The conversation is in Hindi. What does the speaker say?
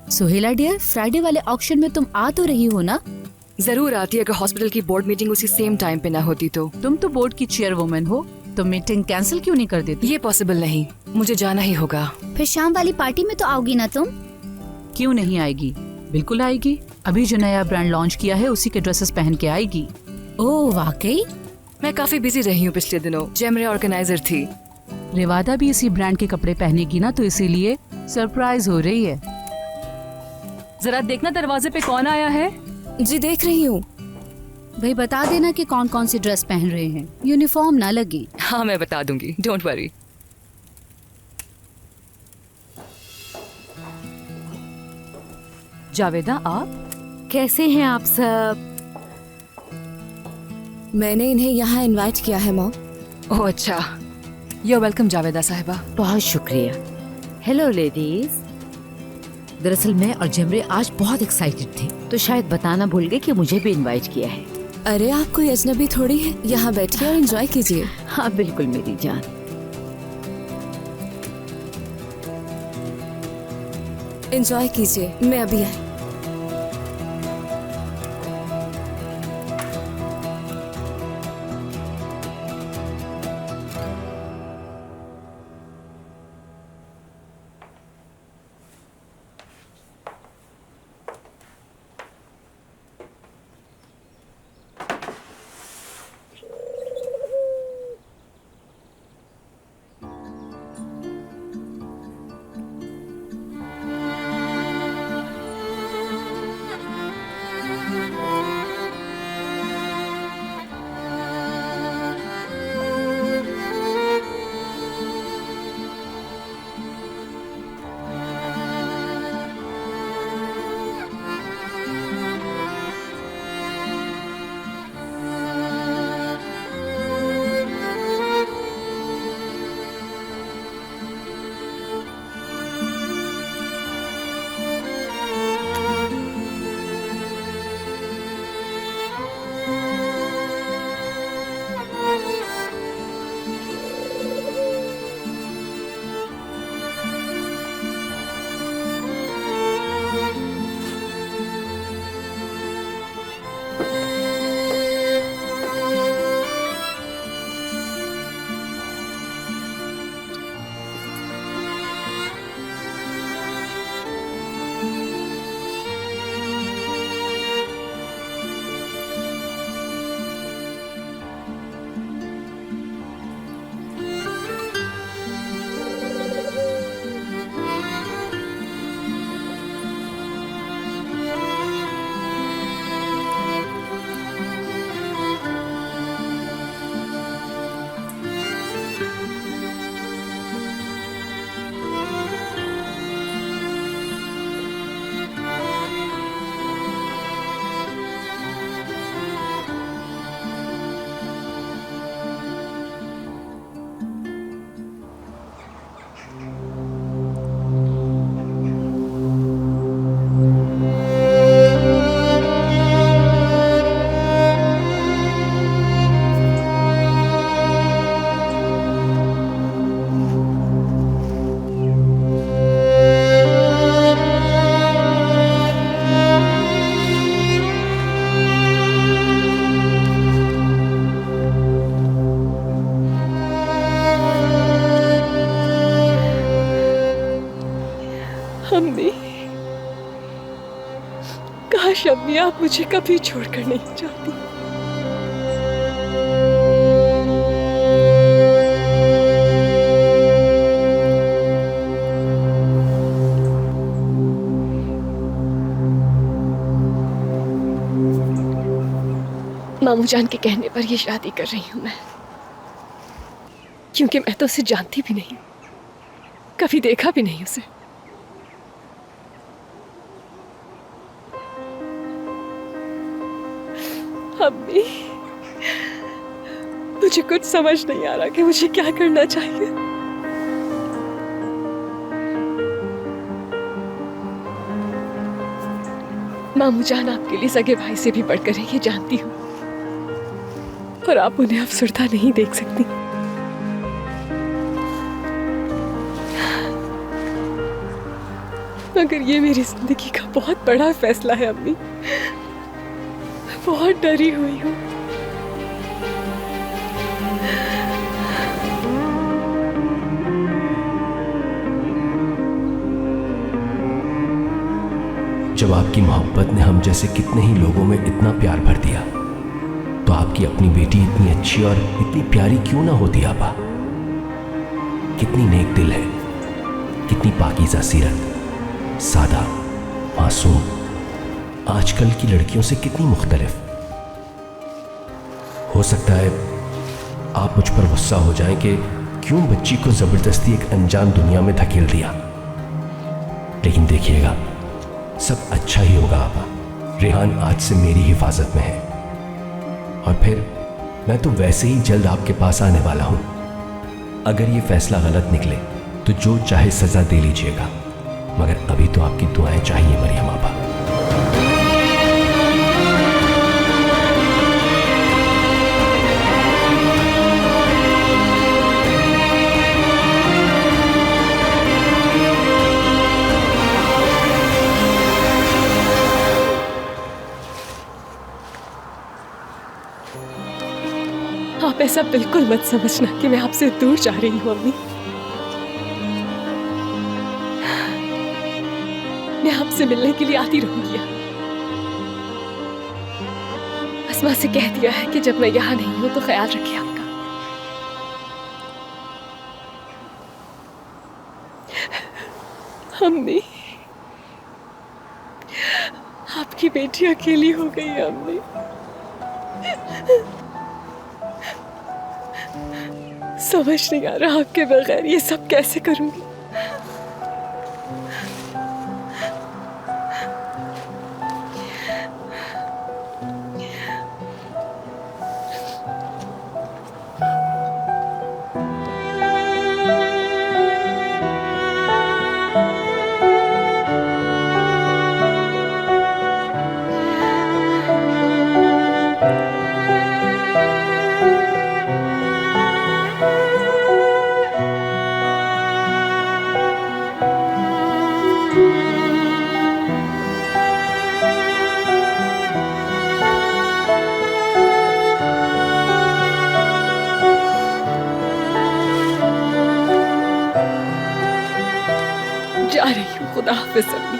सुहेला डियर, फ्राइडे वाले ऑक्शन में तुम आ तो रही हो ना? जरूर आती अगर हॉस्पिटल की बोर्ड मीटिंग उसी सेम टाइम पे ना होती तो। तुम तो बोर्ड की चेयरवुमन हो, तो मीटिंग कैंसिल क्यों नहीं कर देती? ये पॉसिबल नहीं, मुझे जाना ही होगा। फिर शाम वाली पार्टी में तो आओगी ना तुम? क्यों नहीं आएगी, बिल्कुल आएगी। अभी जो नया ब्रांड लॉन्च किया है उसी के ड्रेसेस पहन के आएगी। ओह वाकई? मैं काफी बिजी रही हूँ पिछले दिनों, जेमरे ऑर्गेनाइजर थी। रेवादा भी इसी ब्रांड के कपड़े पहनेगी ना, तो इसीलिए सरप्राइज हो रही है। जरा देखना दरवाजे पे कौन आया है। जी देख रही हूँ। भाई बता देना कि कौन कौन सी ड्रेस पहन रहे हैं, यूनिफॉर्म ना लगे। हाँ मैं बता दूंगी, डोंट वरी। जावेदा, आप कैसे हैं आप सब? मैंने इन्हें यहाँ इनवाइट किया है मॉम। ओह अच्छा, यू वेलकम जावेदा साहिबा। बहुत शुक्रिया। Hello ladies. दरअसल मैं और जमरे आज बहुत एक्साइटेड थे, तो शायद बताना भूल गए कि मुझे भी इनवाइट किया है। अरे आप कोई अजनबी थोड़ी है, यहाँ बैठिए और एंजॉय कीजिए। हाँ बिल्कुल मेरी जान। एंजॉय कीजिए, मैं अभी आई। अम्मी, काश अम्मी आप मुझे कभी छोड़कर नहीं जाती। मामू जान के कहने पर ये शादी कर रही हूं मैं, क्योंकि मैं तो उसे जानती भी नहीं, कभी देखा भी नहीं उसे। अम्मी, मुझे कुछ समझ नहीं आ रहा कि मुझे क्या करना चाहिए। मामू जान आपके लिए सगे भाई से भी बढ़कर है, ये जानती हूँ, और आप उन्हें अफसरदा नहीं देख सकती। मगर ये मेरी जिंदगी का बहुत बड़ा फैसला है अम्मी। मैं बहुत डरी हुई हूँ। जब आपकी मोहब्बत ने हम जैसे कितने ही लोगों में इतना प्यार भर दिया, तो आपकी अपनी बेटी इतनी अच्छी और इतनी प्यारी क्यों ना होती आबा? कितनी नेक दिल है, कितनी पाकीज़ा सीरत, सादा, मासूम, आजकल की लड़कियों से कितनी मुख्तलिफ। हो सकता है आप मुझ पर गुस्सा हो जाएं कि क्यों बच्ची को जबरदस्ती एक अनजान दुनिया में धकेल दिया, लेकिन देखिएगा सब अच्छा ही होगा आबा। रेहान आज से मेरी हिफाजत में है, और फिर मैं तो वैसे ही जल्द आपके पास आने वाला हूं। अगर ये फैसला गलत निकले तो जो चाहे सजा दे लीजिएगा, मगर अभी तो आपकी दुआएं चाहिए मरियम आबा। आप ऐसा बिल्कुल मत समझना कि मैं आपसे दूर जा रही हूँ अम्मी। मैं आपसे मिलने के लिए आती रहूंगी। अस्मा से कह दिया है कि जब मैं यहाँ नहीं हूं तो ख्याल रखिए आपका। अम्मी, आपकी बेटी अकेली हो गई है अम्मी। समझ नहीं आ रहा आपके बगैर ये सब कैसे करूंगी। जा रही हूँ, खुदा हाफिज़ अम्मी।